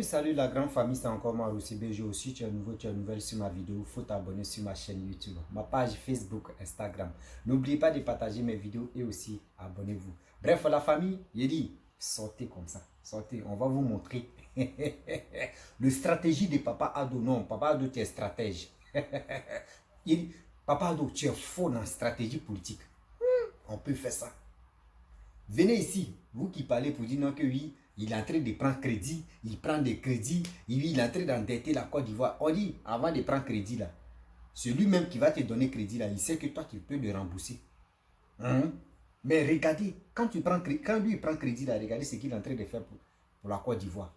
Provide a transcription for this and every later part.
Salut la grande famille, c'est encore moi aussi BG aussi, tu es nouveau, tu es nouvelle sur ma vidéo, faut t'abonner sur ma chaîne YouTube, ma page Facebook, Instagram. N'oubliez pas de partager mes vidéos et aussi abonnez-vous. Bref, la famille, il dit, sortez comme ça, sortez, on va vous montrer le stratégie de Papa Ado. Non, Papa Ado, tu es stratège. Il dit, Papa Ado, tu es faux dans la stratégie politique. On peut faire ça. Venez ici, vous qui parlez pour dire non que oui, il est en train de prendre crédit, il prend des crédits, il est en train d'endetter la Côte d'Ivoire. On dit, avant de prendre crédit là, celui même qui va te donner crédit là, il sait que toi tu peux le rembourser. Mais regardez, quand lui il prend crédit là, regardez ce qu'il est en train de faire pour la Côte d'Ivoire.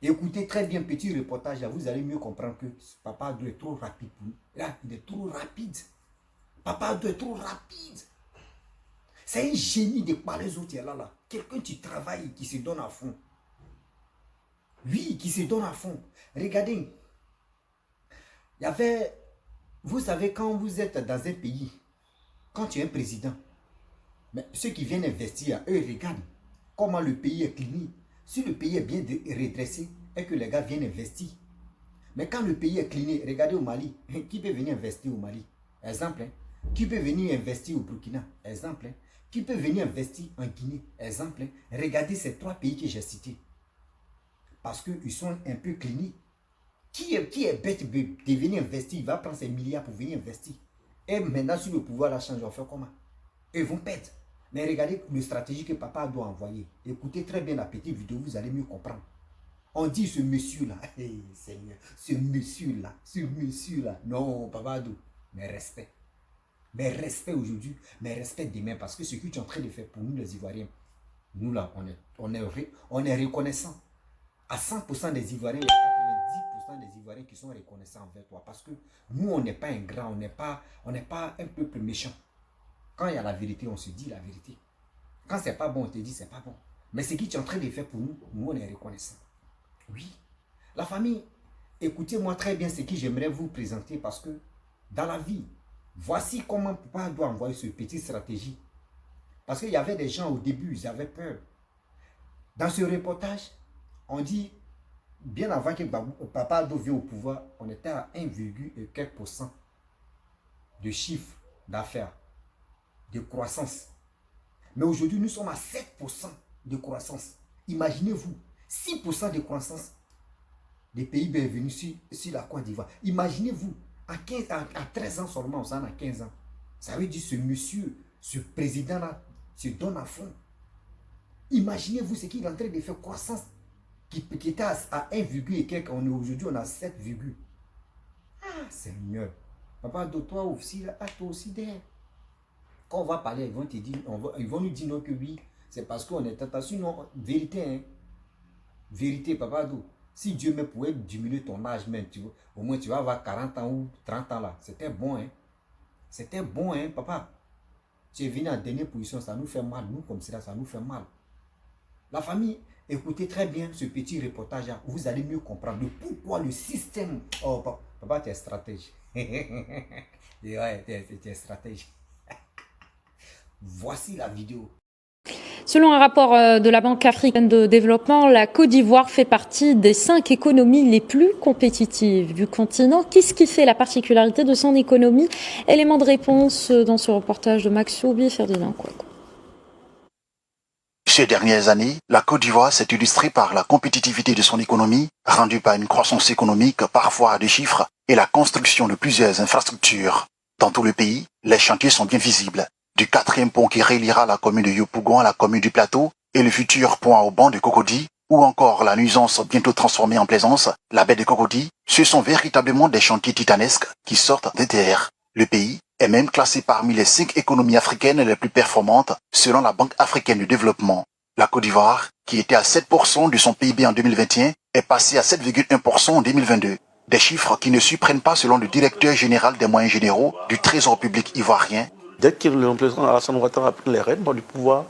Écoutez très bien, petit reportage là, vous allez mieux comprendre que Papa Ado est trop rapide pour nous. Là, il est trop rapide. Papa Ado est trop rapide. C'est un génie de par les autres là. Quelqu'un qui travaille, qui se donne à fond. Oui, qui se donne à fond. Regardez. Il y avait... Vous savez, quand vous êtes dans un pays, quand tu es un président, mais ceux qui viennent investir, eux regardent comment le pays est clinique. Si le pays est bien redressé et que les gars viennent investir. Mais quand le pays est clinique, regardez au Mali. Qui peut venir investir au Mali? Exemple. Qui peut venir investir au Burkina? Exemple. Qui peut venir investir en Guinée? Exemple. Regardez ces trois pays que j'ai cités. Parce qu'ils sont un peu cliniques. Qui est bête de venir investir? Il va prendre ses milliards pour venir investir. Et maintenant, si le pouvoir la change, on va faire comment? Ils vont perdre. Mais regardez le stratégie que Papa doit envoyer. Écoutez très bien la petite vidéo, vous allez mieux comprendre. On dit ce monsieur-là, hey, Seigneur, ce monsieur-là, non, Papa Ado, mais respect. Mais respect aujourd'hui, mais respect demain, parce que ce que tu es en train de faire pour nous les Ivoiriens, nous là, on est reconnaissants. À 100% des Ivoiriens, il y a 90% des Ivoiriens qui sont reconnaissants envers toi, parce que nous, on n'est pas ingrats, on n'est pas un peuple méchant. Quand il y a la vérité, on se dit la vérité. Quand c'est pas bon, on te dit c'est pas bon. Mais ce que tu es en train de faire pour nous, nous on est reconnaissants. Oui. La famille, écoutez-moi très bien ce que j'aimerais vous présenter, parce que dans la vie, voici comment Papa doit envoyer ce petit stratégie. Parce qu'il y avait des gens au début, ils avaient peur. Dans ce reportage, on dit, bien avant que Papa Ado vienne au pouvoir, on était à 1, quelques % de chiffre d'affaires, de croissance. Mais aujourd'hui, nous sommes à 7% de croissance. Imaginez-vous, 6% de croissance des PIB est venu sur la Côte d'Ivoire. Imaginez-vous, à 13 ans seulement, on s'en a 15 ans. Ça veut dire ce monsieur, ce président-là, se donne à fond. Imaginez-vous ce qu'il est en train de faire, croissance qui était à 1, et quelques, aujourd'hui on a 7, ah Seigneur, Papa Ado, toi aussi, là, toi aussi derrière. Quand on va parler, ils vont te dire, ils vont nous dire non que oui, c'est parce qu'on est attention, non, vérité, hein. Vérité, Papa Ado. Si Dieu me pouvait diminuer ton âge même, tu vois, au moins tu vas avoir 40 ans ou 30 ans là. C'était bon, hein. C'était bon, hein, papa. Tu es venu en dernière position, ça nous fait mal. Nous, comme cela, ça nous fait mal. La famille, écoutez très bien ce petit reportage là. Vous allez mieux comprendre pourquoi le système... Oh, papa, tu es stratège. Ouais, tu es stratège. Voici la vidéo. Selon un rapport de la Banque africaine de développement, la Côte d'Ivoire fait partie des 5 économies les plus compétitives du continent. Qu'est-ce qui fait la particularité de son économie? Élément de réponse dans ce reportage de Max Soubi et Ferdinand Kouakou. Ces dernières années, la Côte d'Ivoire s'est illustrée par la compétitivité de son économie, rendue par une croissance économique parfois à deux chiffres et la construction de plusieurs infrastructures. Dans tout le pays, les chantiers sont bien visibles. Du 4e pont qui reliera la commune de Yopougon à la commune du Plateau et le futur pont à Auban de Cocody, ou encore la nuisance bientôt transformée en plaisance, la baie de Cocody, ce sont véritablement des chantiers titanesques qui sortent des terres. Le pays est même classé parmi les 5 économies africaines les plus performantes selon la Banque africaine de développement. La Côte d'Ivoire, qui était à 7% de son PIB en 2021, est passée à 7,1% en 2022. Des chiffres qui ne surprennent pas selon le directeur général des moyens généraux du Trésor public ivoirien. Dès que le président Alassane Ouattara a pris les rênes du pouvoir,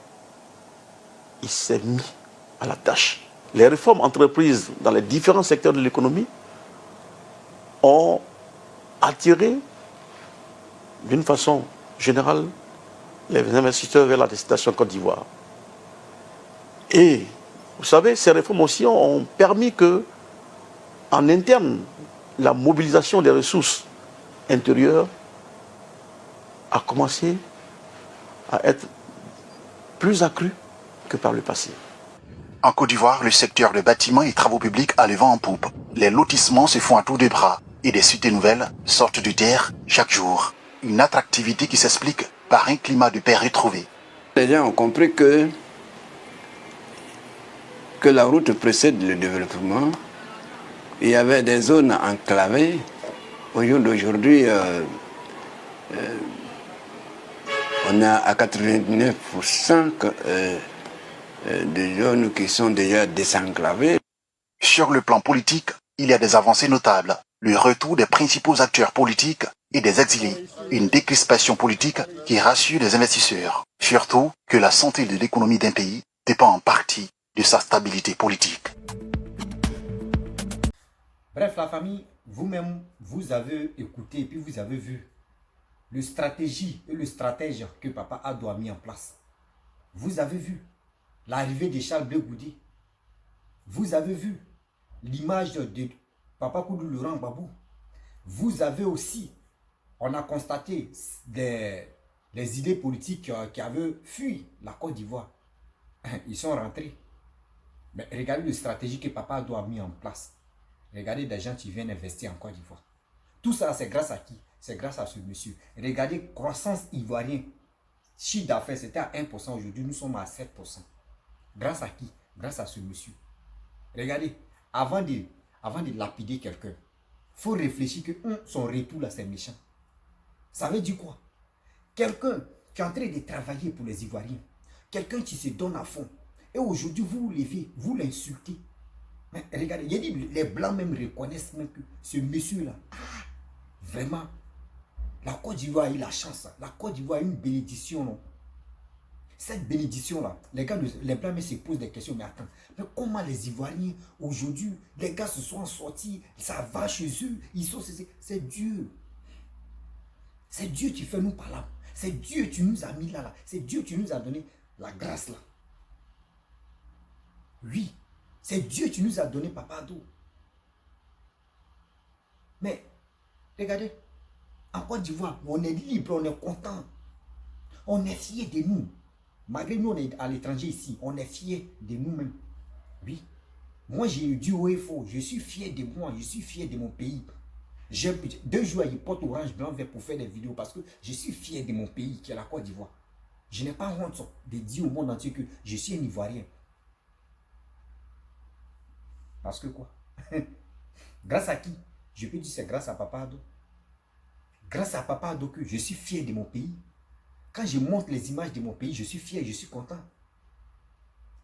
il s'est mis à la tâche. Les réformes entreprises dans les différents secteurs de l'économie ont attiré, d'une façon générale, les investisseurs vers la destination Côte d'Ivoire. Et Vous savez, ces réformes aussi ont permis que, en interne, la mobilisation des ressources intérieures a commencé à être plus accrue que par le passé. En Côte d'Ivoire, le secteur de bâtiments et travaux publics a le vent en poupe. Les lotissements se font à tour de bras et des cités nouvelles sortent de terre chaque jour. Une attractivité qui s'explique par un climat de paix retrouvé. Les gens ont compris que la route précède le développement. Il y avait des zones enclavées. Au jour d'aujourd'hui, on a à 99% de zones qui sont déjà désenclavées. Sur le plan politique, il y a des avancées notables. Le retour des principaux acteurs politiques et des exilés. Une décrispation politique qui rassure les investisseurs. Surtout que la santé de l'économie d'un pays dépend en partie de sa stabilité politique. Bref, la famille, vous-même, vous avez écouté et puis vous avez vu le stratégie et le stratège que Papa Addo a mis en place. Vous avez vu l'arrivée de Charles Blé Goudé. Vous avez vu l'image de Papa Koudou Laurent Gbagbo. Vous avez aussi, on a constaté les idées politiques qui avaient fui la Côte d'Ivoire. Ils sont rentrés. Mais regardez la stratégie que Papa Addo a mis en place. Regardez des gens qui viennent investir en Côte d'Ivoire. Tout ça, c'est grâce à qui? C'est grâce à ce monsieur. Regardez, croissance ivoirienne. Chiffre d'affaires, c'était à 1%. Aujourd'hui, nous sommes à 7%. Grâce à qui? Grâce à ce monsieur. Regardez, avant de lapider quelqu'un, il faut réfléchir que son retour là, c'est méchant. Ça veut dire quoi? Quelqu'un qui est en train de travailler pour les Ivoiriens. Quelqu'un qui se donne à fond. Et aujourd'hui, vous vous levez, vous l'insultez. Mais regardez, il y a dit, les Blancs même reconnaissent même que ce monsieur-là, vraiment, la Côte d'Ivoire a eu la chance. La Côte d'Ivoire a eu une bénédiction, non? Cette bénédiction-là, les gars, les Blancs même se posent des questions. Mais attends, mais comment les Ivoiriens, aujourd'hui, les gars se sont sortis, ça va chez eux, ils sont, c'est Dieu. C'est Dieu qui fait nous par là. C'est Dieu qui nous a mis là. C'est Dieu qui nous a donné la grâce là. Oui, c'est Dieu qui nous a donné Papa Addo. Mais, regardez, en Côte d'Ivoire, on est libre, on est content. On est fiers de nous. Malgré nous, on est à l'étranger ici, on est fiers de nous-mêmes. Oui. Moi, j'ai dit haut et faux, je suis fier de moi, je suis fier de mon pays. J'ai 2 jours, il porte orange, blanc, vert pour faire des vidéos parce que je suis fier de mon pays, qui est la Côte d'Ivoire. Je n'ai pas honte de dire au monde entier que je suis un Ivoirien. Parce que quoi? Grâce à qui? Je peux dire c'est grâce à Papa Addo. Grâce à Papa Addo que je suis fier de mon pays. Quand je montre les images de mon pays, je suis fier, je suis content.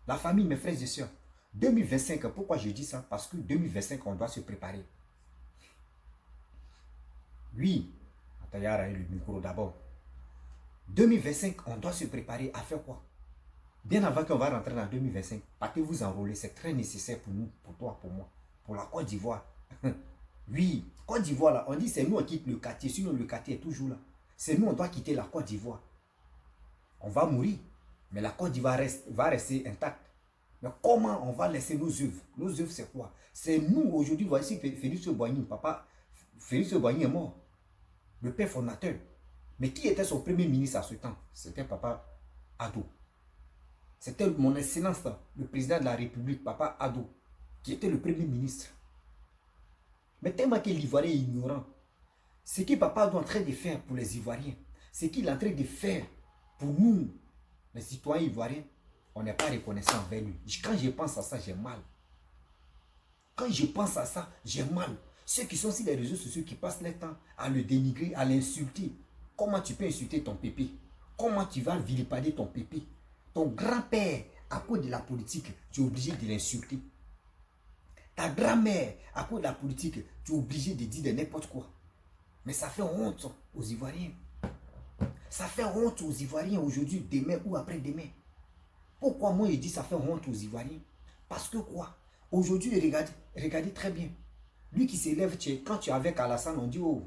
La famille, mes frères et sœurs, 2025, pourquoi je dis ça? Parce que 2025, on doit se préparer. Oui, attends, il y a le micro d'abord. 2025, on doit se préparer à faire quoi? Bien avant qu'on va rentrer dans 2025, partez vous enrôler, c'est très nécessaire pour nous, pour toi, pour moi, pour la Côte d'Ivoire. Oui, Côte d'Ivoire, là, on dit c'est nous qui quitte le quartier, sinon le quartier est toujours là. C'est nous, on doit quitter la Côte d'Ivoire. On va mourir, mais la Côte d'Ivoire va rester intacte. Mais comment on va laisser nos œuvres? Nos œuvres, c'est quoi? C'est nous, aujourd'hui, voici Félix Boigny, papa, Félix Boigny est mort, le père fondateur. Mais qui était son premier ministre à ce temps? C'était Papa Addo. C'était mon excellence, le président de la République, Papa Addo, qui était le premier ministre. Mais tellement que l'Ivoirien est ignorant, ce que Papa Addo est en train de faire pour les Ivoiriens, ce qu'il est en train de faire pour nous, les citoyens ivoiriens, on n'est pas reconnaissant envers lui. Quand je pense à ça, j'ai mal. Quand je pense à ça, j'ai mal. Ceux qui sont sur les réseaux sociaux, qui passent leur temps à le dénigrer, à l'insulter. Comment tu peux insulter ton pépé? Comment tu vas vilipender ton pépé? Ton grand-père, à cause de la politique, tu es obligé de l'insulter. Ta grand-mère, à cause de la politique, tu es obligé de dire de n'importe quoi. Mais ça fait honte aux Ivoiriens. Ça fait honte aux Ivoiriens aujourd'hui, demain ou après-demain. Pourquoi moi je dis ça fait honte aux Ivoiriens? Parce que quoi? Aujourd'hui, regardez très bien. Lui qui s'élève, quand tu es avec Alassane, on dit oh,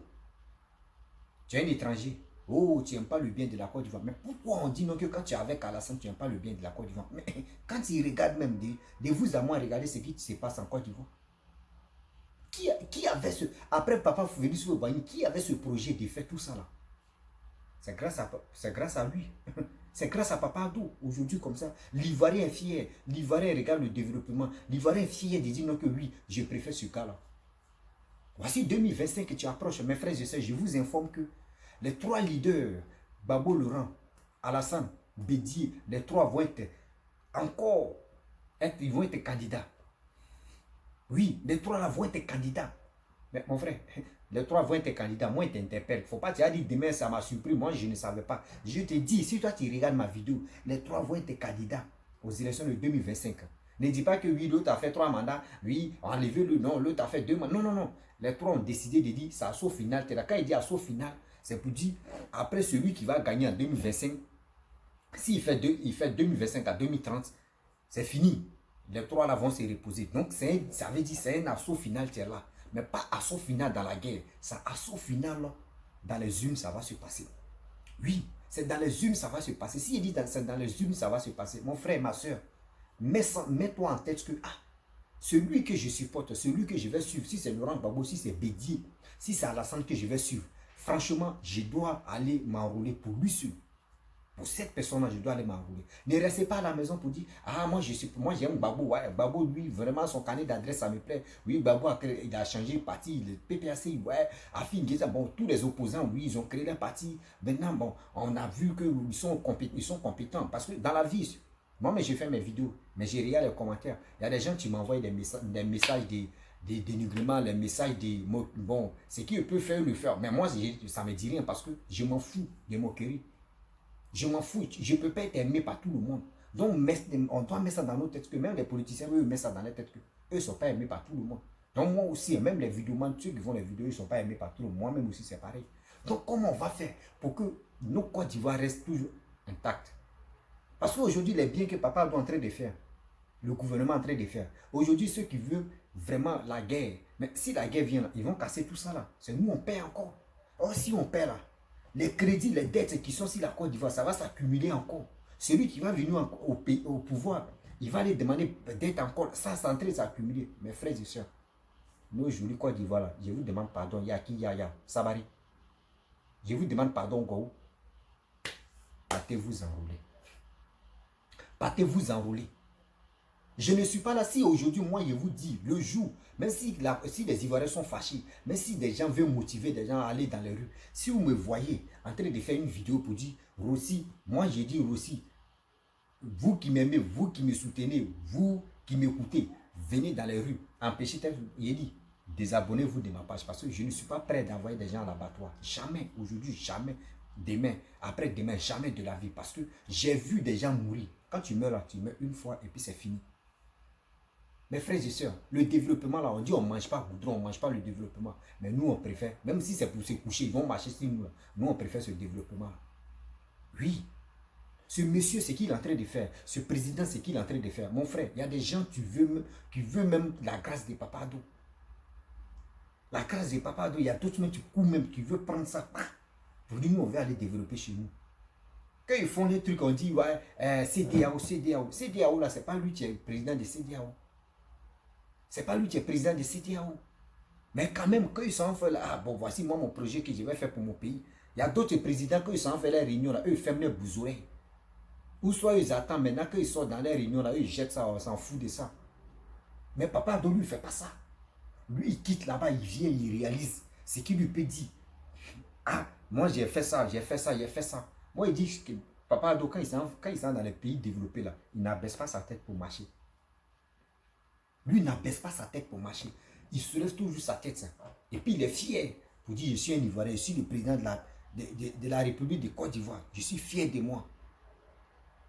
tu es un étranger. Oh, tu n'aimes pas le bien de la Côte d'Ivoire. Mais pourquoi on dit non que quand tu es avec Alassane, tu n'aimes pas le bien de la Côte d'Ivoire? Mais quand il regarde même, de vous à moi, regardez ce qui se passe en Côte d'Ivoire. Qui avait ce... Après Papa Félix Houphouët-Boigny, qui avait ce projet de faire tout ça là? C'est grâce à lui. C'est grâce à Papa Adou, aujourd'hui comme ça. L'Ivoirien est fier. L'Ivoirien regarde le développement. L'Ivoirien est fier de dire non que oui, je préfère ce cas-là. Voici 2025 que tu approches. Mes frères et sœurs, je vous informe que les 3 leaders, Babo Laurent, Alassane, Bédier, les 3 vont être encore, ils vont être candidats. Oui, les 3 là vont être candidats. Mais mon frère, les 3 vont être candidats. Moi, ils t'interpellent. Faut pas te dire demain, ça m'a surpris. Moi, je ne savais pas. Je te dis, si toi, tu regardes ma vidéo, les 3 vont être candidats aux élections de 2025. Ne dis pas que oui, l'autre a fait 3 mandats. Oui, enlevez-le. Non, l'autre a fait 2 mandats. Non, non, non. Les 3 ont décidé de dire, c'est assaut final. Quand il dit assaut final, c'est pour dire, après celui qui va gagner en 2025, s'il fait, il fait 2025 à 2030, c'est fini. Les 3 là vont se reposer. Donc, ça veut dire c'est un assaut final qui est là. Mais pas assaut final dans la guerre. C'est assaut final là, dans les urnes, ça va se passer. Oui, c'est dans les urnes, ça va se passer. S'il dit c'est dans les urnes, ça va se passer. Mon frère, ma soeur, mets-toi en tête que celui que je supporte, celui que je vais suivre, si c'est Laurent Gbagbo, si c'est Bédier, si c'est Alassane que je vais suivre, franchement, je dois aller m'enrôler pour lui seul. Pour cette personne-là, je dois aller m'enrouler. Ne restez pas à la maison pour dire, ah, moi j'aime Gbagbo. Ouais, Gbagbo, lui, vraiment, son carnet d'adresse, ça me plaît. Oui, Gbagbo, il a changé de parti, le PPAC, ouais, Afin Guéza, bon, tous les opposants, oui, ils ont créé leur parti. Maintenant, bon, on a vu qu'ils sont compétents. Parce que dans la vie, moi, mais j'ai fait mes vidéos, mais j'ai regardé les commentaires. Il y a des gens qui m'envoient des messages des dénigrements, les messages des mots. Bon, ce qu'ils peuvent faire, le faire. Mais moi, ça ne me dit rien parce que je m'en fous des moqueries. Je m'en fous, je ne peux pas être aimé par tout le monde. Donc, on doit mettre ça dans nos têtes, que même les politiciens, eux, mettent ça dans leur tête, que eux ne sont pas aimés par tout le monde. Donc, moi aussi, même les vidéomans, ceux qui font les vidéos, ils ne sont pas aimés par tout le monde. Moi-même aussi, c'est pareil. Donc, comment on va faire pour que nos Côte d'Ivoire restent toujours intacts? Parce qu'aujourd'hui, les biens que papa est en train de faire, le gouvernement est en train de faire, aujourd'hui, ceux qui veulent vraiment la guerre, mais si la guerre vient, ils vont casser tout ça là. C'est nous, on paie encore. Or, si on paie là, les crédits, les dettes qui sont sur la Côte d'Ivoire, ça va s'accumuler encore. Celui qui va venir au pouvoir, il va aller demander dettes encore. Ça, c'est en train de s'accumuler. Mes frères et sœurs, nos jolis Côte d'Ivoire là, je vous demande pardon. Yaki, Yaya, Sabari. Je vous demande pardon, Gou. Partez-vous enrouler. Partez-vous enrouler. Je ne suis pas là. Si aujourd'hui, moi, je vous dis, le jour, même si les Ivoiriens sont fâchés, même si des gens veulent motiver des gens à aller dans les rues, si vous me voyez en train de faire une vidéo pour dire, Rossi, moi j'ai dit Rossi, vous qui m'aimez, vous qui me soutenez, vous qui m'écoutez, venez dans les rues, empêchez tel, il dit, désabonnez-vous de ma page parce que je ne suis pas prêt d'envoyer des gens à l'abattoir. Jamais, aujourd'hui, jamais, demain, après-demain, jamais de la vie parce que j'ai vu des gens mourir. Quand tu meurs là, tu meurs une fois et puis c'est fini. Mes frères et sœurs, le développement là, on dit on ne mange pas goudron, on ne mange pas le développement. Mais nous on préfère, même si c'est pour se coucher, ils vont marcher sur nous. Nous on préfère ce développement là. Oui. Ce monsieur, c'est qu'il est en train de faire. Ce président, c'est qu'il est en train de faire. Mon frère, il y a des gens qui veulent même la grâce de Papa Adou. La grâce de Papa Adou, il y a d'autres même qui veulent prendre ça. Pour dire nous on va aller développer chez nous. Quand ils font des trucs, on dit ouais, CDAO. CDAO là, c'est pas lui qui est président de CDAO. C'est pas lui qui est président de CDAO. Mais quand même, quand ils sont en fait là, ah bon, voici moi mon projet que je vais faire pour mon pays. Il y a d'autres présidents, quand ils sont en fait la réunion là, eux ils ferment les bousoirs. Ou soit ils attendent maintenant qu'ils sont dans les réunions là, eux ils jettent ça, on s'en fout de ça. Mais Papa Adou lui, il ne fait pas ça. Lui, il quitte là-bas, il vient, il réalise ce qu'il lui peut dire. Ah, moi j'ai fait ça, j'ai fait ça, j'ai fait ça. Moi, il dit que Papa Adou, quand il sont dans les pays développés là, il n'abaisse pas sa tête pour marcher. Lui n'abaisse pas sa tête pour marcher. Il se lève toujours sa tête. Ça. Et puis il est fier pour dire je suis un Ivoirien, je suis le président de la République de Côte d'Ivoire. Je suis fier de moi.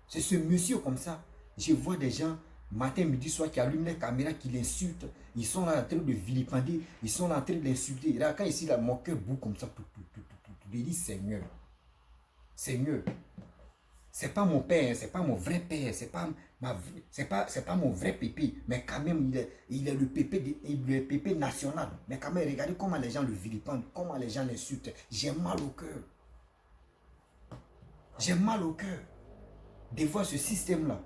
C'est ce monsieur comme ça. Je vois des gens, matin, midi, soir, qui allument les caméras, qui l'insultent. Ils sont là en train de vilipender. Ils sont là en train de l'insulter. Là, quand ici, là, mon cœur boue comme ça. Il dit Seigneur. Seigneur. C'est pas mon père, c'est pas mon vrai père, c'est pas mon vrai pépé, mais quand même il est le pépé national. Mais quand même, regardez comment les gens le vilipendent, comment les gens l'insultent. J'ai mal au cœur. J'ai mal au cœur de voir ce système-là.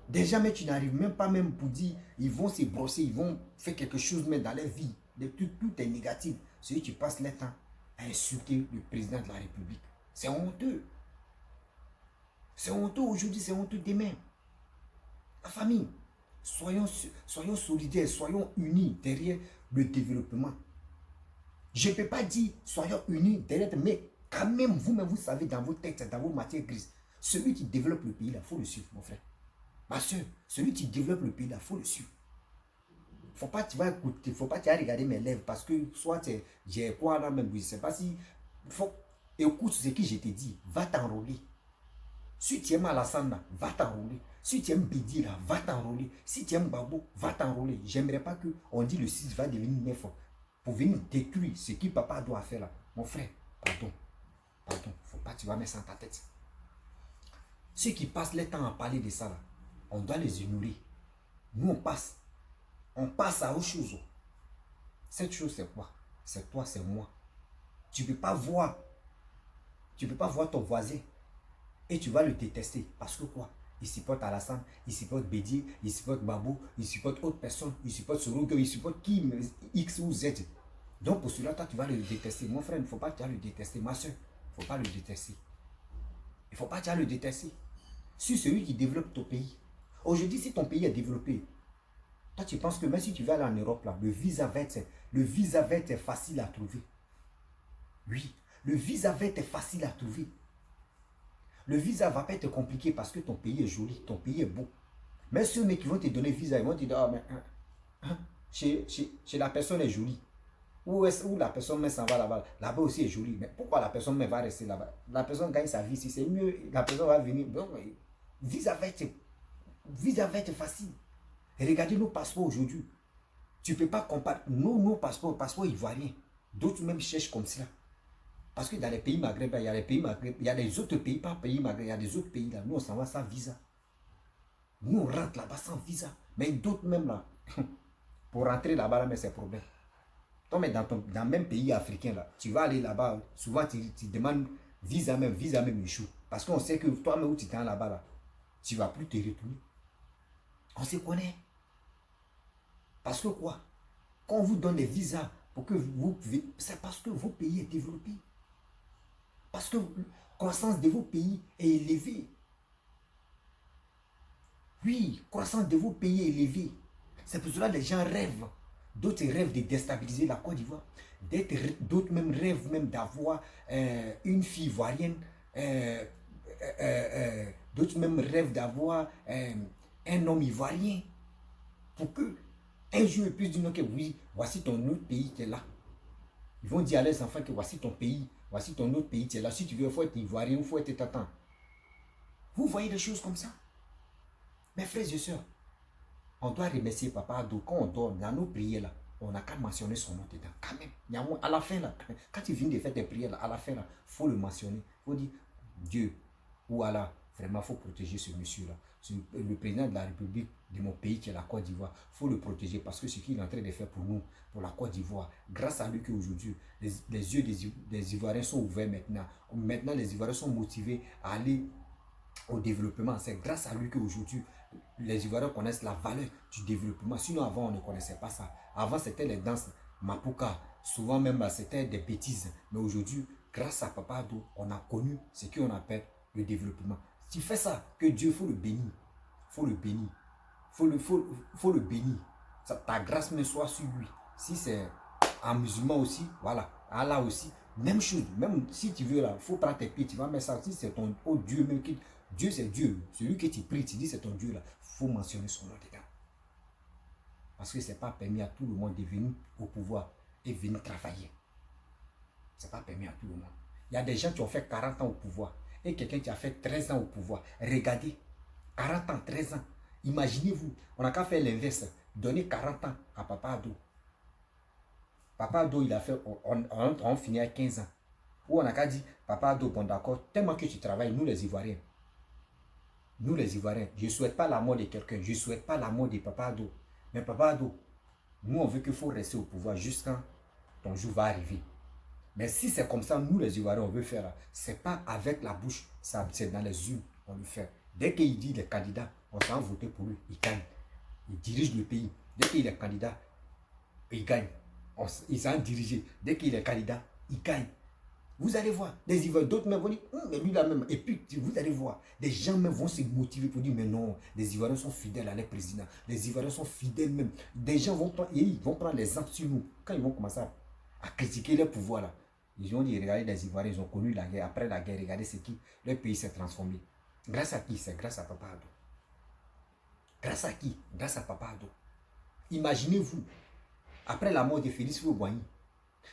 Déjà, mais tu n'arrives même pas même pour dire, ils vont se brosser, ils vont faire quelque chose, mais dans leur vie, tout est négatif. Celui qui passe le temps à insulter le président de la République. C'est honteux. C'est honteux aujourd'hui, c'est honteux demain. La famille, soyons solidaires, soyons unis derrière le développement. Je ne peux pas dire soyons unis derrière, mais quand même, vous-même, vous savez dans vos textes, dans vos matières grises, celui qui développe le pays, il faut le suivre, mon frère. Ma soeur, celui qui développe le pays, il faut le suivre. Faut pas tu vas écouter, faut pas tu vas regarder mes lèvres parce que soit j'ai quoi là même, je ne sais pas si. Faut, écoute ce que je te dis, va t'enrôler. Si tu aimes Alassane, va t'enrôler. Si tu aimes Bidi, là, va t'enrôler. Si tu aimes Babo, va t'enrôler. J'aimerais pas qu'on dise le 6 va devenir 9 pour venir détruire ce que papa doit faire là. Mon frère, pardon. Faut pas tu vas mettre ça dans ta tête. Ceux qui passent le temps à parler de ça là, on doit les ignorer. Nous on passe à autre chose. Cette chose c'est quoi? C'est toi, c'est moi. Tu ne peux pas voir ton voisin et tu vas le détester. Parce que quoi? Il supporte Alassane, il supporte Bédier, il supporte Babou, il supporte autre personne, il supporte Sorogo, il supporte qui, X ou Z. Donc pour cela, toi tu vas le détester. Mon frère, il ne faut pas que tu le détester. Ma soeur, il ne faut pas le détester. Il ne faut pas que tu le détester. Si celui qui développe ton pays. Aujourd'hui, si ton pays est développé, toi tu penses que même si tu vas aller en Europe, là, le visa va être facile à trouver. Oui, le visa va être facile à trouver. Le visa ne va pas être compliqué parce que ton pays est joli, ton pays est beau. Mais ceux qui vont te donner visa, ils vont te dire, ah, mais chez la personne est jolie. Où la personne s'en va là-bas. Là-bas aussi est jolie. Mais pourquoi la personne va rester là-bas? La personne gagne sa vie. Si c'est mieux, la personne va venir. Donc, visa va être facile. Regardez nos passeports aujourd'hui. Tu ne peux pas comparer nos passeports ivoiriens. D'autres même cherchent comme ça. Parce que dans les pays maghrébins, il y a des autres pays, pas pays maghrébins, il y a des autres pays là. Nous, on s'en va sans visa. Nous, on rentre là-bas sans visa. Mais d'autres même là, pour rentrer là-bas, mais c'est problème. Toi, mais dans le même pays africain là, tu vas aller là-bas, souvent tu demandes visa même échoue. Parce qu'on sait que toi-même où tu es là-bas là, tu ne vas plus te retourner. On se connaît. Parce que quoi? Quand on vous donne des visas pour que vous vivez, c'est parce que vos pays est développé. Parce que la croissance de vos pays est élevée. Oui, la croissance de vos pays est élevée. C'est pour cela que les gens rêvent. D'autres rêvent de déstabiliser la Côte d'Ivoire. D'autres même rêvent même d'avoir une fille ivoirienne. D'autres même rêvent d'avoir un homme ivoirien. Pour que un jour ils puissent dire que oui, voici ton autre pays qui est là. Ils vont dire à leurs enfants que voici ton pays, voici ton autre pays qui est là. Si tu veux, il faut être ivoirien, il faut être tatan. Vous voyez des choses comme ça? Mes frères et sœurs, on doit remercier Papa Ado. Quand on dort dans nos prières là, on n'a qu'à mentionner son nom dedans. Quand même, à la fin là, quand tu viens de faire tes prières là, à la fin là, il faut le mentionner. Il faut dire Dieu ou Allah, vraiment, il faut protéger ce monsieur là. Le président de la République de mon pays qui est la Côte d'Ivoire, il faut le protéger parce que ce qu'il est en train de faire pour nous, pour la Côte d'Ivoire, grâce à lui qu'aujourd'hui, les yeux des Ivoiriens sont ouverts maintenant. Maintenant, les Ivoiriens sont motivés à aller au développement. C'est grâce à lui qu'aujourd'hui, les Ivoiriens connaissent la valeur du développement. Sinon, avant, on ne connaissait pas ça. Avant, c'était les danses Mapuka. Souvent même, c'était des bêtises. Mais aujourd'hui, grâce à Papa Ado, on a connu ce qu'on appelle le développement. Si tu fais ça, que Dieu, il faut le bénir. Il faut le bénir. Faut le bénir. Ta grâce ne soit sur lui. Si c'est un musulman aussi, voilà. Allah aussi, même chose. Même si tu veux là, il faut prendre tes pieds, tu vas mettre ça. Si c'est ton Dieu, même qui, Dieu c'est Dieu. Celui que tu pries, tu dis c'est ton Dieu là. Il faut mentionner son nom dedans. Parce que ce n'est pas permis à tout le monde de venir au pouvoir et venir travailler. Ce n'est pas permis à tout le monde. Il y a des gens qui ont fait 40 ans au pouvoir et quelqu'un qui a fait 13 ans au pouvoir. Regardez, 40 ans, 13 ans. Imaginez-vous, on n'a qu'à faire l'inverse. Donner 40 ans à Papa Ado. Papa Ado, il a fait, on finit à 15 ans. Ou on n'a qu'à dire, Papa Ado, bon d'accord, tellement que tu travailles, nous les Ivoiriens. Nous les Ivoiriens, je ne souhaite pas la mort de quelqu'un, je ne souhaite pas la mort de Papa Ado. Mais Papa Ado, nous on veut qu'il faut rester au pouvoir jusqu'à ton jour va arriver. Mais si c'est comme ça, nous les Ivoiriens, on veut faire, ce n'est pas avec la bouche, c'est dans les urnes qu'on le fait. Dès qu'il dit les candidats, on s'en voter pour lui, il gagne. Il dirige le pays. Dès qu'il est candidat, il gagne. Il s'en dirige. Dès qu'il est candidat, il gagne. Vous allez voir, des Ivoiriens, d'autres même vont dire, mais lui là même. Et puis, vous allez voir, des gens même vont se motiver pour dire, mais non, les Ivoiriens sont fidèles à leur président. Les Ivoiriens sont fidèles même. Des gens vont prendre, ils vont prendre l'exemple sur nous. Quand ils vont commencer à critiquer leur pouvoir là, ils ont dit, regardez les Ivoiriens, ils ont connu la guerre. Après la guerre, regardez ce qui, leur pays s'est transformé. Grâce à qui? C'est grâce à Papa Ado. Grâce à qui? Grâce à Papa Ado. Imaginez-vous, après la mort de Félix Houphouët-Boigny,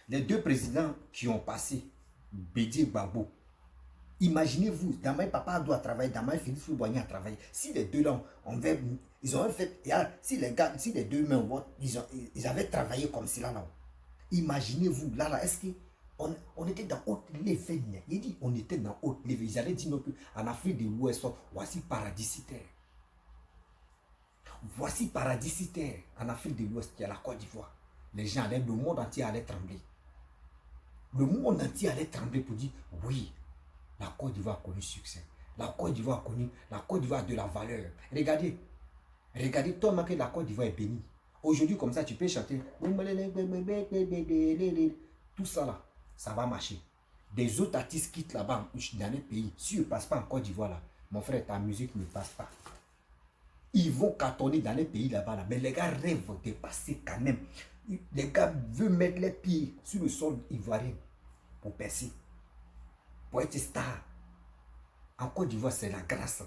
les deux présidents qui ont passé, Bédié et Gbagbo, imaginez-vous, Damaye Papa Ado a travaillé, Damaye Félix Houphouët-Boigny a travaillé. Si les deux là, ils ont fait, si les deux mains, ils avaient travaillé comme cela là, imaginez-vous, là, est-ce qu'on était dans haute level? Il dit, on était dans haute level. Ils allaient dire qu'en Afrique de l'Ouest, voici paradisitaire. Voici paradisitaire en Afrique de l'Ouest, il y a la Côte d'Ivoire. Les gens, le monde entier allait trembler. Le monde entier allait trembler pour dire, oui, la Côte d'Ivoire a connu succès. La Côte d'Ivoire a de la valeur. Regardez, toi, que la Côte d'Ivoire est bénie. Aujourd'hui, comme ça, tu peux chanter. Tout ça là, ça va marcher. Des autres artistes quittent là-bas dans les pays. Si ils ne passent pas en Côte d'Ivoire là, mon frère, ta musique ne passe pas. Ils vont cartonner dans les pays là-bas. Mais les gars rêvent de passer quand même. Les gars veulent mettre les pieds sur le sol ivoirien pour percer. Pour être star. En Côte d'Ivoire, c'est la grâce.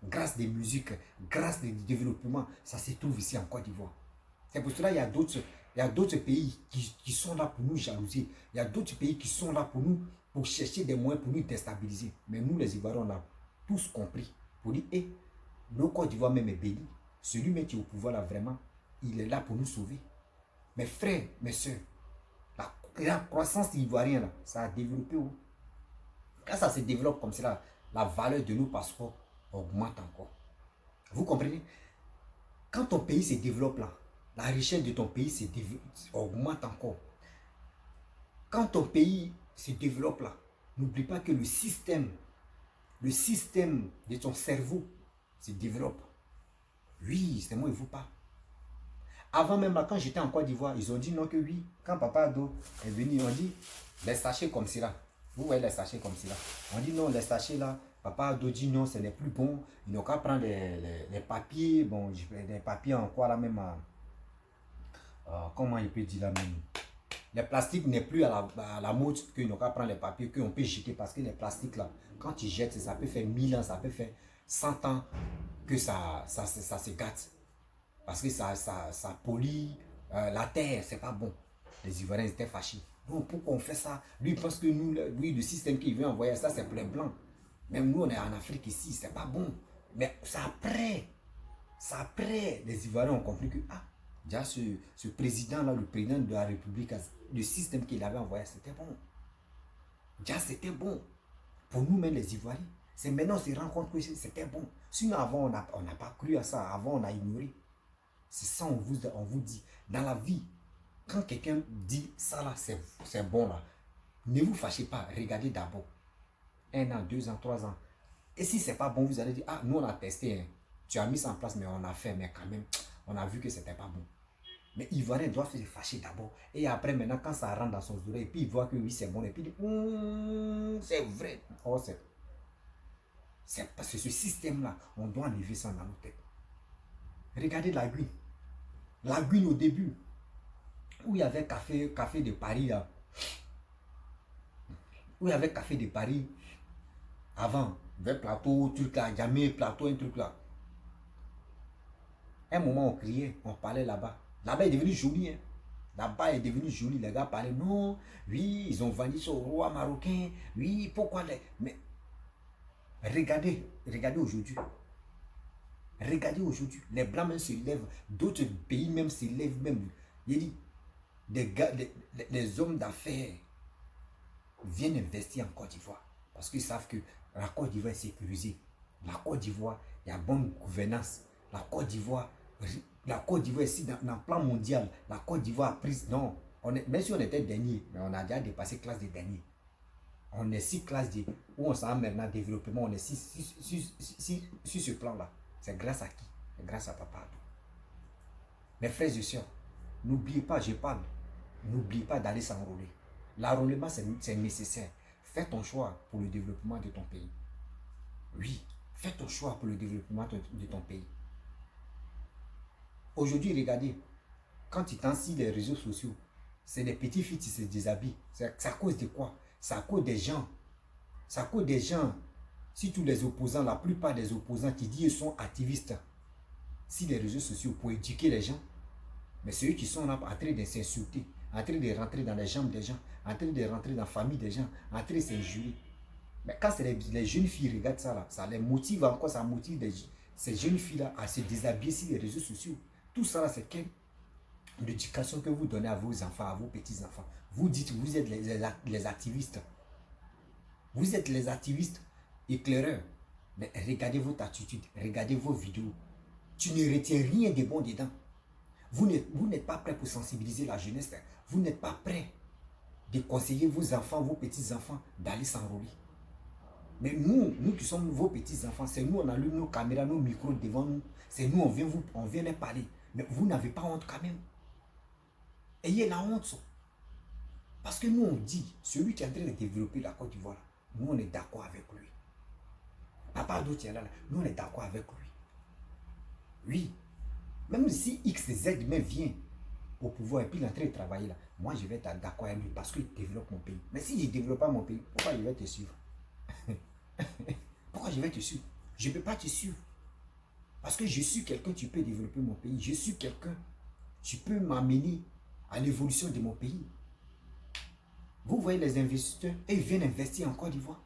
Grâce des musiques, grâce des développements. Ça se trouve ici en Côte d'Ivoire. C'est pour cela qu'il y a d'autres pays qui sont là pour nous jalouser. Il y a d'autres pays qui sont là pour nous, pour chercher des moyens pour nous déstabiliser. Mais nous, les Ivoiriens, on a tous compris. Pour dire, le Côte d'Ivoire même est béni. Celui même qui est au pouvoir là, vraiment, il est là pour nous sauver. Mes frères, mes soeurs, la croissance ivoirienne, là, ça a développé. Quand ça se développe comme cela, la valeur de nos passeports augmente encore. Vous comprenez? Quand ton pays se développe là, la richesse de ton pays augmente encore. Quand ton pays se développe là, n'oublie pas que le système de ton cerveau se développe. Oui, c'est moi et vous pas. Avant même, là, quand j'étais en Côte d'Ivoire, ils ont dit non que oui. Quand Papa Ado est venu, on dit les sachets comme cela. Vous voyez les sachets comme cela. On dit non, les sachets là, Papa Ado dit non, ce n'est plus bon. Ils n'ont qu'à prendre les papiers. Bon, les papiers en quoi là même. Comment il peut dire là même. Les plastiques n'est plus à la mode qu'ils n'ont qu'à prendre les papiers qu'on peut jeter. Parce que les plastiques là, quand tu jettes, ça peut faire 1000 ans, ça peut faire 100 ans que ça se gâte. Parce que ça pollue la terre, c'est pas bon. Les Ivoiriens étaient fâchés. Donc pourquoi on fait ça? Lui il pense que nous, lui, le système qu'il veut envoyer ça, c'est plein blanc. Même nous, on est en Afrique ici, c'est pas bon. Mais ça après, les Ivoiriens ont compris que déjà ce président-là, le président de la République, le système qu'il avait envoyé, c'était bon. Déjà c'était bon. Pour nous-mêmes, les Ivoiriens. C'est maintenant on se rend compte que c'était bon. Sinon avant, on n'a pas cru à ça. Avant, on a ignoré. C'est ça, on vous dit. Dans la vie, quand quelqu'un dit ça là, c'est bon là, ne vous fâchez pas. Regardez d'abord. 1 an, 2 ans, 3 ans. Et si c'est pas bon, vous allez dire, nous on a testé. Hein. Tu as mis ça en place, mais on a fait. Mais quand même, on a vu que c'était pas bon. Mais Ivoirien doit se fâcher d'abord. Et après, maintenant, quand ça rentre dans son oreille, et puis il voit que oui, c'est bon. Et puis il dit, c'est vrai. Oh, c'est parce que ce système-là, on doit enlever ça dans nos têtes. Regardez la Guine. La Guine au début, où il y avait café de Paris là. Où il y avait café de Paris avant, vers plateau, truc là, jamais plateau, un truc là. Un moment on criait, on parlait là-bas. Là-bas est devenu joli. Hein. Là-bas est devenu joli. Les gars parlaient, non, oui, ils ont vendu ça au roi marocain. Oui, pourquoi les... Mais regardez aujourd'hui. Regardez aujourd'hui, les Blancs même se lèvent, d'autres pays même se lèvent même. Il dit, les hommes d'affaires viennent investir en Côte d'Ivoire parce qu'ils savent que la Côte d'Ivoire est sécurisée. La Côte d'Ivoire, il y a bonne gouvernance. La Côte d'Ivoire ici, dans le plan mondial, la Côte d'Ivoire a pris, non, Même si on était dernier, mais on a déjà dépassé classe des derniers. On est 6 classes où on s'en maintenant développement, on est 6 sur ce plan-là. C'est grâce à qui? C'est grâce à Papa Adou. Mes frères et sœurs, n'oubliez pas, je parle, n'oubliez pas d'aller s'enrôler. L'enrôlement, c'est nécessaire. Fais ton choix pour le développement de ton pays. Oui, fais ton choix pour le développement de ton pays. Aujourd'hui, regardez, quand tu t'encies les réseaux sociaux, c'est les petits filles qui se déshabillent. C'est à cause de quoi? C'est à cause des gens. C'est à cause des gens. Si tous les opposants, la plupart des opposants qui disent qu'ils sont activistes, si les réseaux sociaux pour éduquer les gens, mais ceux qui sont là en train de s'insulter, en train de rentrer dans les jambes des gens, en train de rentrer dans la famille des gens, en train de s'injurer. Mais quand c'est les jeunes filles regardent ça, là, ça les motive encore, ça motive ces jeunes filles-là à se déshabiller sur les réseaux sociaux. Tout ça, là, c'est quelle l'éducation que vous donnez à vos enfants, à vos petits-enfants. Vous dites, vous êtes les activistes. Vous êtes les activistes éclaireurs. Mais regardez votre attitude, regardez vos vidéos. Tu ne retiens rien de bon dedans. Vous n'êtes pas prêt pour sensibiliser la jeunesse. Vous n'êtes pas prêt de conseiller vos enfants, vos petits-enfants d'aller s'enrôler. Mais nous qui sommes vos petits-enfants, c'est nous, on allume nos caméras, nos micros devant nous. C'est nous, on vient les parler. Mais vous n'avez pas honte quand même. Ayez la honte. Parce que nous, on dit, celui qui est en train de développer la Côte d'Ivoire, nous, on est d'accord avec lui. Papa Adou est là, nous, on est d'accord avec lui. Oui. Même si X, Z même vient au pouvoir et puis il est en train de travailler là, moi, je vais être d'accord avec lui parce qu'il développe mon pays. Mais si je ne développe pas mon pays, pourquoi il va te suivre? Pourquoi je vais te suivre? Je ne peux pas te suivre. Parce que je suis quelqu'un, tu peux développer mon pays. Je suis quelqu'un, tu peux m'amener à l'évolution de mon pays. Vous voyez les investisseurs, et ils viennent investir en Côte d'Ivoire.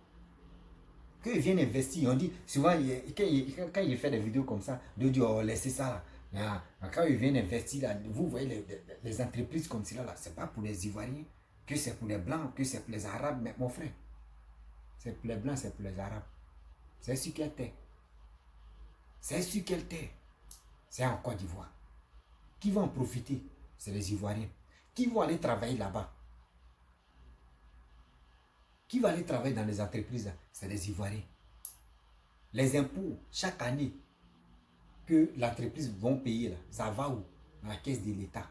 Quand ils viennent investir, on dit, souvent, quand ils font des vidéos comme ça, de dire, oh, laissez ça là. Quand ils viennent investir là, vous voyez les entreprises comme cela là, c'est pas pour les Ivoiriens, que c'est pour les Blancs, que c'est pour les Arabes, mais mon frère. C'est pour les Blancs, c'est pour les Arabes. C'est sur quelle terre? C'est sur quelle terre? C'est en Côte d'Ivoire. Qui va en profiter? C'est les Ivoiriens. Qui vont aller travailler là-bas? Qui va aller travailler dans les entreprises? C'est les Ivoiriens. Les impôts, chaque année, que l'entreprise vont payer, là, ça va où? Dans la caisse de l'État.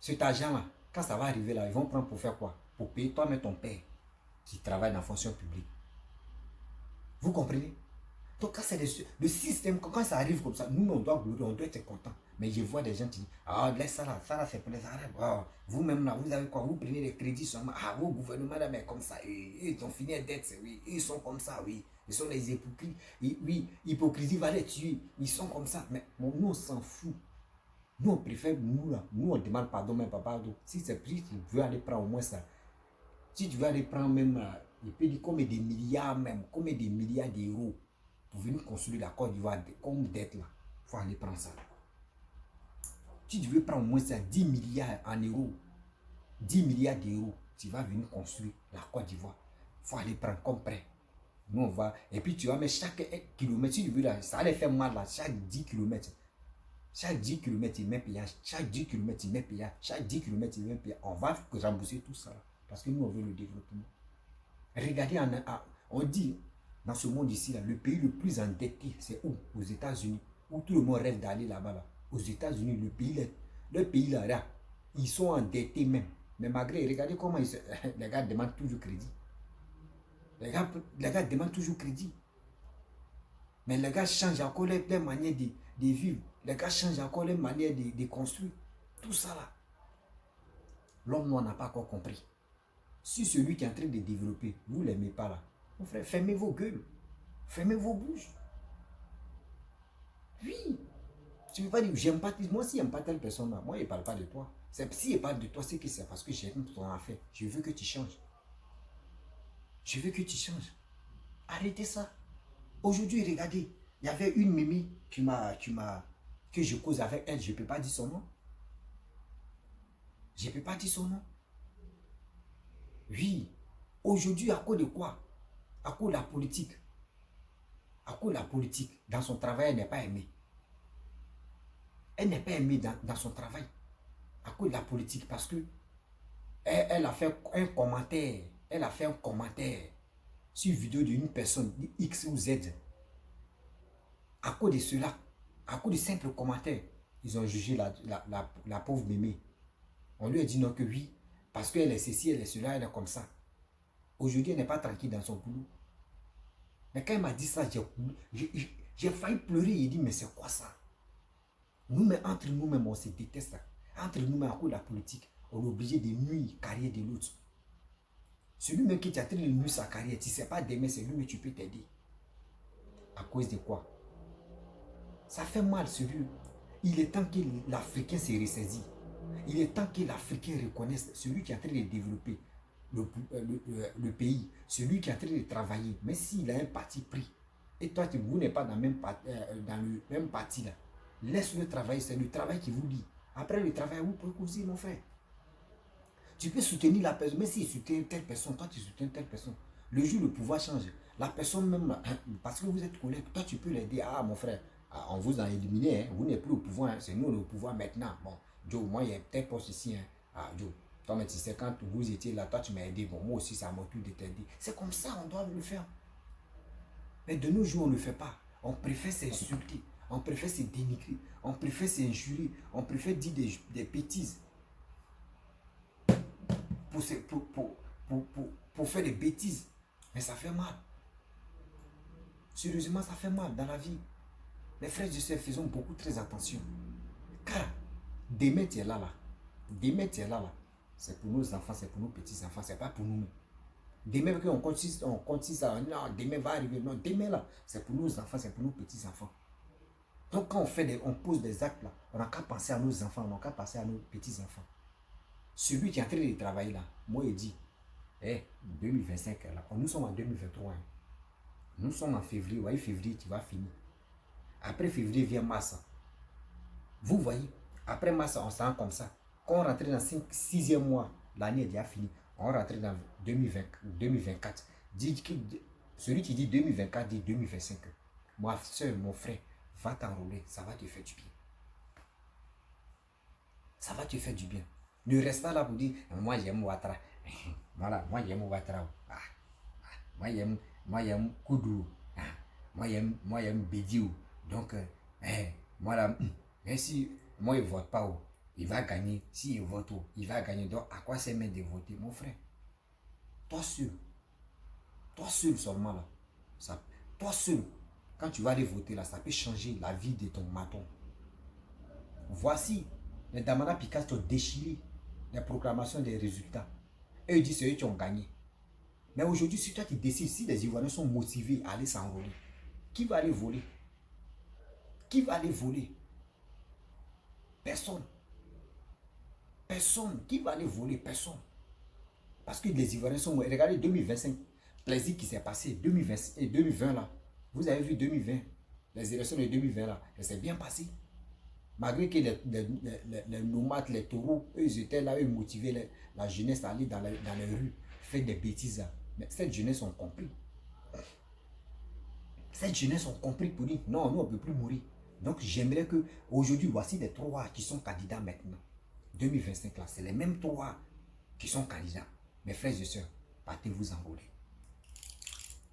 Cet argent-là, quand ça va arriver là, ils vont prendre pour faire quoi? Pour payer toi-même ton père qui travaille dans la fonction publique. Vous comprenez? Donc quand c'est le système, quand ça arrive comme ça, nous on doit glorifier, on doit être content. Mais je vois des gens qui disent, ah laisse ça là c'est pour les Arabes. Ah, vous-même là, vous avez quoi? Vous prenez les crédits seulement. Ah, vos gouvernements là, mais comme ça, ils ont fini les dettes, oui, ils sont comme ça, oui. Ils sont les hypocrites, oui, hypocrisie va les tuer, ils sont comme ça. Mais bon, nous on s'en fout. Nous on préfère, nous on demande pardon, mais papa, donc, si c'est plus, tu veux aller prendre au moins ça. Si tu veux aller prendre même, il peut dire combien des milliards même, combien des milliards d'euros pour venir construire la Côte d'Ivoire comme dette là, il faut aller prendre ça. Si tu veux prendre au moins ça, 10 milliards en euros, 10 milliards d'euros, tu vas venir construire la Côte d'Ivoire. Il faut aller prendre comme prêt. Nous on va, et puis tu vas mettre chaque kilomètre, si tu veux là, ça allait faire mal là, chaque 10 km. Chaque 10 km, il met payage. Chaque 10 km, il met payage. Chaque 10 km, il met payage. On va rembourser tout ça là, parce que nous on veut le développement. Regardez, on dit, dans ce monde ici, là, le pays le plus endetté, c'est où? Aux États-Unis. Où tout le monde rêve d'aller là-bas. Là. Aux États-Unis, le pays là, ils sont endettés même. Mais malgré, regardez comment les gars demandent toujours crédit. Les gars demandent toujours crédit. Mais les gars changent encore les manières de vivre. Les gars changent encore les manières de construire. Tout ça là. L'homme noir n'a pas encore compris. Si celui qui est en train de développer, vous ne l'aimez pas là, mon frère, fermez vos gueules. Fermez vos bouches. Oui. Tu ne veux pas dire, j'aime pas, moi si j'aime pas telle personne là, moi il ne parle pas de toi. Si il parle de toi, c'est que c'est parce que j'aime ton affaire. Je veux que tu changes. Je veux que tu changes. Arrêtez ça. Aujourd'hui, regardez, il y avait une Mimi que je cause avec elle, je ne peux pas dire son nom. Je ne peux pas dire son nom. Oui. Aujourd'hui, à cause de quoi? À cause de la politique. À cause de la politique. Dans son travail, elle n'est pas aimée. Elle n'est pas aimée dans son travail. À cause de la politique. Parce que Elle a fait un commentaire. Elle a fait un commentaire sur une vidéo d'une personne X ou Z. À cause de cela, à cause de simples commentaires, ils ont jugé la pauvre mémé. On lui a dit non que oui, parce qu'elle est ceci, elle est cela, elle est comme ça. Aujourd'hui, elle n'est pas tranquille dans son boulot. Mais quand elle m'a dit ça, j'ai failli pleurer. Il dit, mais c'est quoi ça? Nous, mais entre nous-mêmes, on se déteste. Entre nous-mêmes, à cause de la politique, on est obligé de nuire la carrière de l'autre. Celui-même qui t'a traité de nuire sa carrière, tu ne sais pas demain, c'est lui, mais tu peux t'aider. À cause de quoi? Ça fait mal, sérieux. Il est temps que l'Africain se ressaisit. Il est temps que l'Africain reconnaisse celui qui est en train de développer le pays, celui qui est en train de travailler, mais s'il a un parti pris, et toi, vous n'êtes pas dans le même parti là, laisse-le travailler, c'est le travail qui vous lie. Après le travail, vous pouvez causer, mon frère. Tu peux soutenir la personne, mais s'il soutient telle personne, toi tu soutiens telle personne. Le jour le pouvoir change, la personne même, parce que vous êtes collègues, toi tu peux l'aider. Ah mon frère, on vous a éliminé, hein, vous n'êtes plus au pouvoir, hein, c'est nous le pouvoir maintenant. Bon, Joe, moi il y a peut-être poste ici. Hein. Ah Joe, toi mais tu sais quand vous étiez là, toi tu m'as aidé, bon moi aussi ça m'a tout de t'aider. C'est comme ça, on doit le faire. Mais de nos jours on ne le fait pas. On préfère s'insulter, on préfère se dénigrer, on préfère s'injurer, on préfère dire des bêtises. Pour faire des bêtises. Mais ça fait mal. Sérieusement, ça fait mal dans la vie. Les frères et sœurs, faisons beaucoup très attention. Car demain, tu es là. Demain, tu es là. C'est pour nos enfants, c'est pour nos petits-enfants, c'est pas pour nous. Demain, on continue ça. Non, demain va arriver. Non, demain, là, c'est pour nos enfants, c'est pour nos petits-enfants. Donc, quand on pose des actes, là, on n'a qu'à penser à nos enfants, on n'a qu'à penser à nos petits-enfants. Celui qui est en train de travailler là, moi il dit, 2025, là, nous sommes en 2023. Hein. Nous sommes en février, voyez, février, tu vas finir. Après février vient mars. Vous voyez, après mars, on sent comme ça. Quand on rentre dans le 6e mois, l'année est déjà finie. On rentre dans 2024. Celui qui dit 2024 dit 2025. Ma soeur, mon frère, va t'enrôler, ça va te faire du bien. Ça va te faire du bien. Ne reste pas là pour dire, moi j'aime Ouattara. Voilà, moi j'aime Ouattara. Moi j'aime Koudou. Moi j'aime Bédiou. Donc, moi là, mais si moi il ne vote pas, il va gagner. S'il vote, il va gagner. Donc, à quoi ça m'aide de voter, mon frère? Toi seul seulement là. Toi seul, quand tu vas aller voter là, ça peut changer la vie de ton maton. Voici, les Damana Picasso ont déchiré les proclamations des résultats. Et ils disent c'est eux qui ont gagné. Mais aujourd'hui, si toi tu décides, si les Ivoiriens sont motivés à aller s'enrôler, qui va aller voler? Qui va aller voler? Personne. Personne. Qui va aller voler? Personne. Parce que les Ivoiriens sont... Regardez 2025, plaisir qui s'est passé, 2020 et 2020 là. Vous avez vu 2020, les élections de 2020 là, ça s'est bien passé. Malgré que les nomades, les taureaux, eux, ils étaient là, eux, motivés la jeunesse à aller dans les rues, faire des bêtises. Mais cette jeunesse ont compris. Cette jeunesse ont compris pour dire, non, nous, on ne peut plus mourir. Donc, j'aimerais que, aujourd'hui, voici les 3 qui sont candidats maintenant. 2025, là, c'est les mêmes 3 qui sont candidats. Mes frères et sœurs, partez-vous enrôler.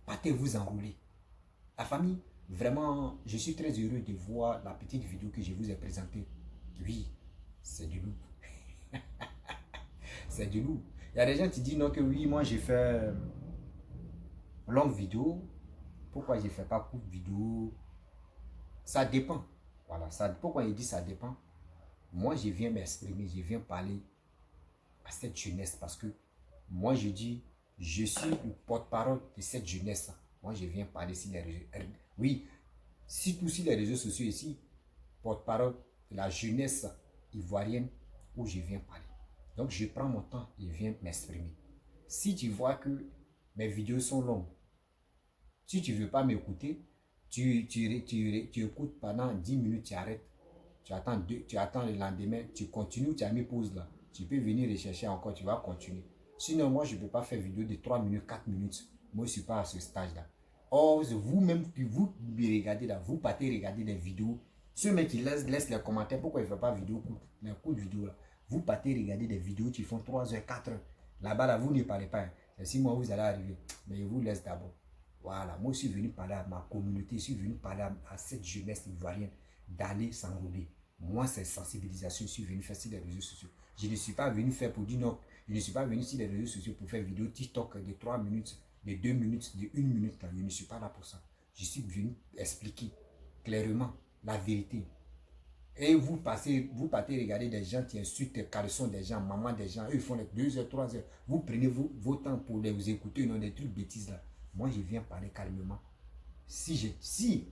Partez-vous enrôler. La famille, vraiment, je suis très heureux de voir la petite vidéo que je vous ai présentée. Oui, c'est du loup. C'est du loup. Il y a des gens qui disent non que oui, moi j'ai fait longue vidéo. Pourquoi je ne fais pas courte vidéo? Ça dépend. Voilà, pourquoi il dit ça dépend? Moi, je viens m'exprimer, je viens parler à cette jeunesse parce que moi, je dis, je suis le porte-parole de cette jeunesse. Moi, je viens parler sur les réseaux. Oui, surtout sur les réseaux sociaux ici, porte-parole de la jeunesse ivoirienne où je viens parler. Donc, je prends mon temps et je viens m'exprimer. Si tu vois que mes vidéos sont longues, si tu ne veux pas m'écouter, tu écoutes pendant 10 minutes, tu arrêtes. Tu attends le lendemain, tu continues, tu as mis pause là. Tu peux venir rechercher encore, tu vas continuer. Sinon, moi, je ne peux pas faire vidéo de 3 minutes, 4 minutes. Moi, je ne suis pas à ce stage-là. Or, vous-même, vous me regardez là, vous partez regarder des vidéos. Ceux qui laissent les commentaires, pourquoi ils ne font pas vidéo courte, les courtes vidéos là. Vous partez regarder des vidéos qui font 3 heures, 4 heures. Là-bas, là, vous ne parlez pas. C'est si moi, vous allez arriver. Mais je vous laisse d'abord. Voilà, moi, je suis venu parler à ma communauté, je suis venu parler à cette jeunesse ivoirienne d'aller s'enrôler. Moi, c'est sensibilisation, je suis venu faire sur les réseaux sociaux. Je ne suis pas venu faire pour dire non. Je ne suis pas venu sur les réseaux sociaux pour faire vidéo TikTok de 3 minutes, de 2 minutes, de 1 minute. Là. Je ne suis pas là pour ça. Je suis venu expliquer clairement la vérité. Et vous partez regarder des gens qui insultent, caleçon des gens, maman des gens, eux ils font les 2 heures, 3 heures. Vous prenez vos temps pour les écouter, non, des trucs bêtises là. Moi, je viens parler calmement. Si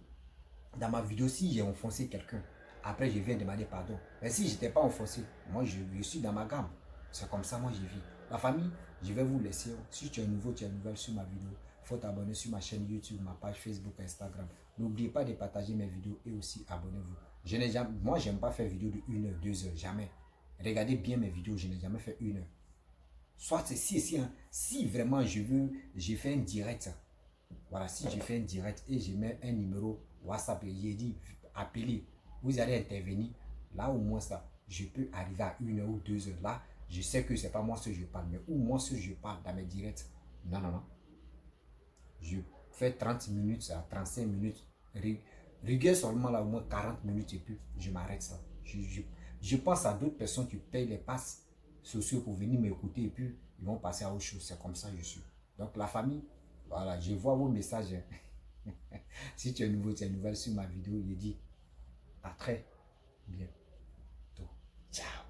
dans ma vidéo, si j'ai enfoncé quelqu'un, après je viens demander pardon. Mais si je n'étais pas enfoncé, moi je suis dans ma gamme. C'est comme ça, moi je vis. La famille, je vais vous laisser. Si tu es nouveau, tu es nouvelle sur ma vidéo, il faut t'abonner sur ma chaîne YouTube, ma page Facebook, Instagram. N'oubliez pas de partager mes vidéos et aussi abonnez-vous. Moi, je n'aime pas faire vidéo de 1 heure, 2 heures, jamais. Regardez bien mes vidéos, je n'ai jamais fait 1 heure. Soit si vraiment je fais un direct. Voilà, si je fais un direct et je mets un numéro WhatsApp et j'ai dit appelez, vous allez intervenir. Là au moins ça, je peux arriver à 1 heure ou 2 heures. Là, je sais que c'est pas moi ce que je parle, mais ou moi ce que je parle dans mes directs. Non, non, non. Je fais 30 minutes à 35 minutes. Rigueur seulement là au moins 40 minutes et puis je m'arrête ça. Je pense à d'autres personnes qui payent les passes sociaux pour venir m'écouter et puis ils vont passer à autre chose. C'est comme ça que je suis. Donc la famille, voilà, je vois vos messages. Si tu es nouveau, tu es nouvelle sur ma vidéo, je dis à très bientôt. Ciao.